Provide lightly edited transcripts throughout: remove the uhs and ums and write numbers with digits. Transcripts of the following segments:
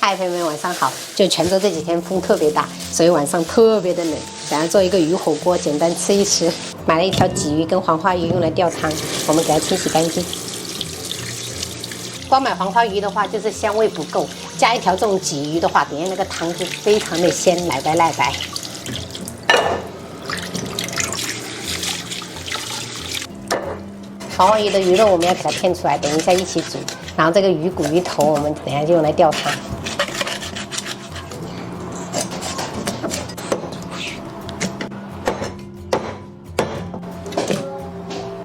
嗨，朋友们，晚上好！就泉州这几天风特别大，所以晚上特别的冷，想要做一个鱼火锅，简单吃一吃。买了一条鲫鱼跟黄花鱼用来吊汤，我们给它清洗干净。光买黄花鱼的话，就是香味不够，加一条这种鲫鱼的话，等下那个汤就非常的鲜，奶白。黄花鱼的鱼肉我们要给它片出来，等一下一起煮。然后这个鱼骨鱼头我们等一下就用来吊汤。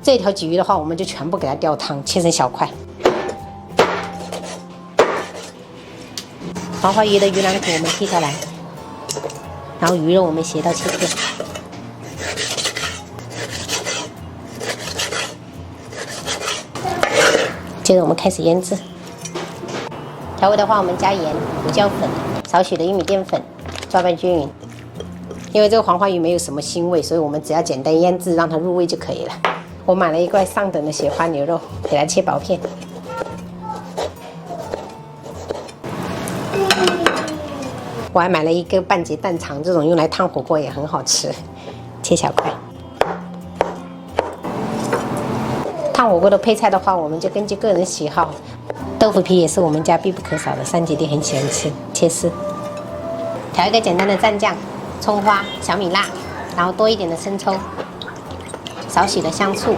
这条鲫鱼的话，我们就全部给它吊汤，切成小块。黄花鱼的鱼腩骨我们剔下来，然后鱼肉我们斜刀切片。接着我们开始腌制。调味的话，我们加盐、胡椒粉、少许的玉米淀粉，抓拌均匀。因为这个黄花鱼没有什么腥味，所以我们只要简单腌制，让它入味就可以了。我买了一块上等的雪花牛肉，给它切薄片。我还买了一个半截蛋肠，这种用来烫火锅也很好吃，切小块。烫火锅的配菜的话，我们就根据个人喜好。豆腐皮也是我们家必不可少的，三姐弟很喜欢吃，切丝。调一个简单的蘸酱，葱花、小米辣，然后多一点的生抽，少许的香醋，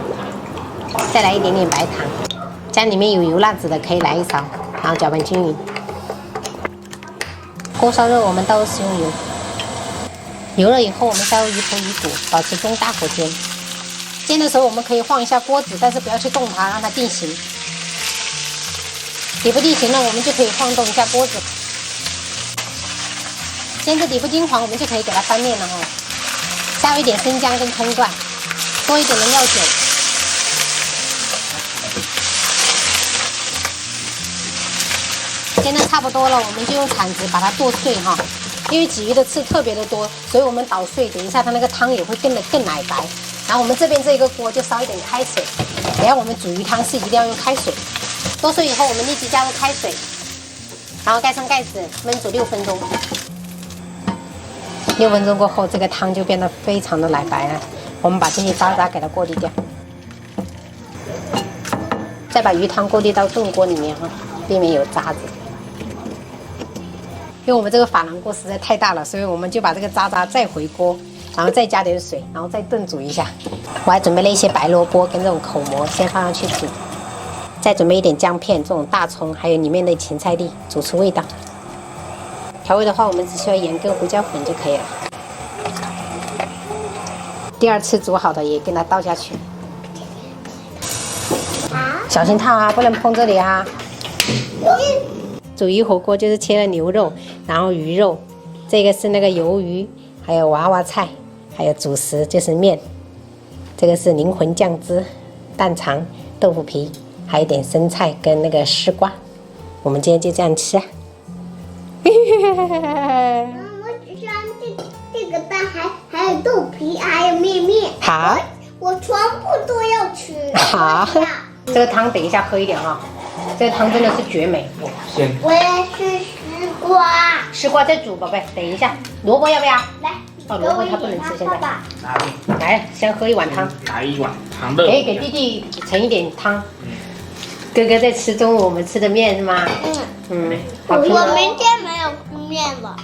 再来一点点白糖。家里面有油辣子的可以来一勺，然后搅拌均匀。锅烧热，我们倒入食用油。油热以后，我们加入鱼头、鱼骨，保持中大火煎。煎的时候我们可以晃一下锅子，但是不要去动它，让它定型。底部定型了，我们就可以晃动一下锅子。煎至底部金黄，我们就可以给它翻面了哦。加入一点生姜跟葱段，多一点的料酒。煎的差不多了，我们就用铲子把它剁碎哈。因为鲫鱼的刺特别的多，所以我们捣碎，等一下它那个汤也会更奶白。然后我们这边这个锅就烧一点开水，等下我们煮鱼汤是一定要用开水。剁碎以后，我们立即加入开水，然后盖上盖子焖煮6分钟。6分钟过后，这个汤就变得非常的奶白了。我们把这些渣渣给它过滤掉，再把鱼汤过滤到炖锅里面哈，避免有渣子。因为我们这个珐琅锅实在太大了，所以我们就把这个渣渣再回锅。然后再加点水，然后再炖煮一下。我还准备了一些白萝卜跟这种口蘑，先放上去煮。再准备一点姜片、这种大葱，还有里面的芹菜粒，煮出味道。调味的话，我们只需要盐跟胡椒粉就可以了。第2次煮好的也给它倒下去。小心烫啊，不能碰这里啊。煮鱼火锅就是切了牛肉，然后鱼肉，这个是那个鱿鱼，还有娃娃菜。还有主食就是面，这个是灵魂酱汁、蛋肠、豆腐皮，还有一点生菜跟那个丝瓜。我们今天就这样吃啊。我只喜欢这个蛋，还有豆皮，还有面。好，我全部都要吃。好，这个汤等一下喝一点啊，这个汤真的是绝美。我也是丝瓜。丝瓜再煮，宝贝，等一下。萝卜要不要？来。哦，萝卜它不能吃，现在。来，先喝一碗汤。来一碗汤的。哎，给弟弟盛一点汤。哥哥在吃中午我们吃的面是吗？好吃。我明天没有吃面了。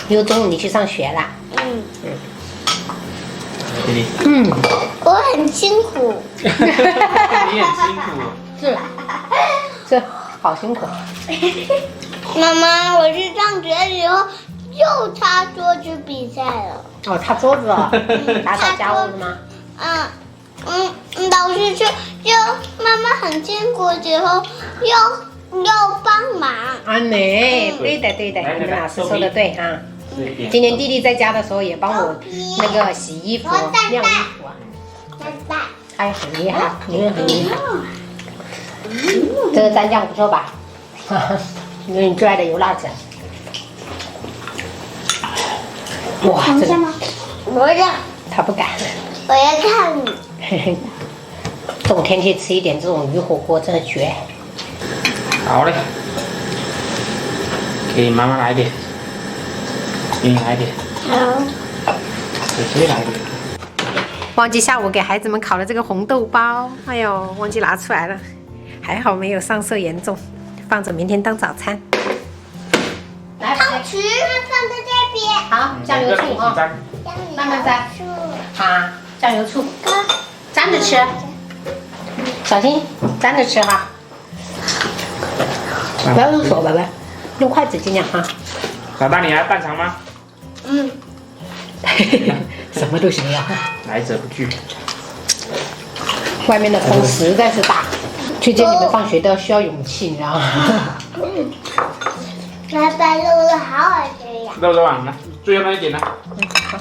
因为中午你去上学啦。我很辛苦。你很辛苦。是，好辛苦。妈妈，我去上学以后。又擦桌子比赛了。哦，擦桌子哦，打扫家务的吗？老师就妈妈很辛苦之后要帮忙。啊，对的，你们老师说的对哈。今天弟弟在家的时候也帮我那个洗衣服、晾衣服啊。他也很厉害，你也很厉害。这个蘸酱不错吧？有你最爱的油辣子。哇，等一下吗？我要。他不敢。我要看你。这种天气吃一点这种鱼火锅真的绝。好嘞。给妈妈来一点，给你来一点，好。给谁来一点？忘记下午给孩子们烤了这个红豆包，哎呦，忘记拿出来了，还好没有上色严重，放着明天当早餐。来，汤匙放在这边。好，酱油醋啊，慢慢沾。好，酱油醋，沾着吃，小心沾着吃哈，不要用手，宝贝，用筷子尽量哈。老大，你还要蛋肠吗？嗯，什么都行要。来者不拒。外面的风实在是大，推荐你们放学都要需要勇气，你知道吗？爸爸肉肉好好吃呀。肉肉啊，来，最后那一点呢？好，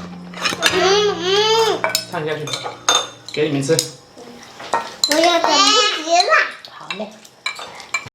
唱下去，给你们吃。我要等不及了。好嘞。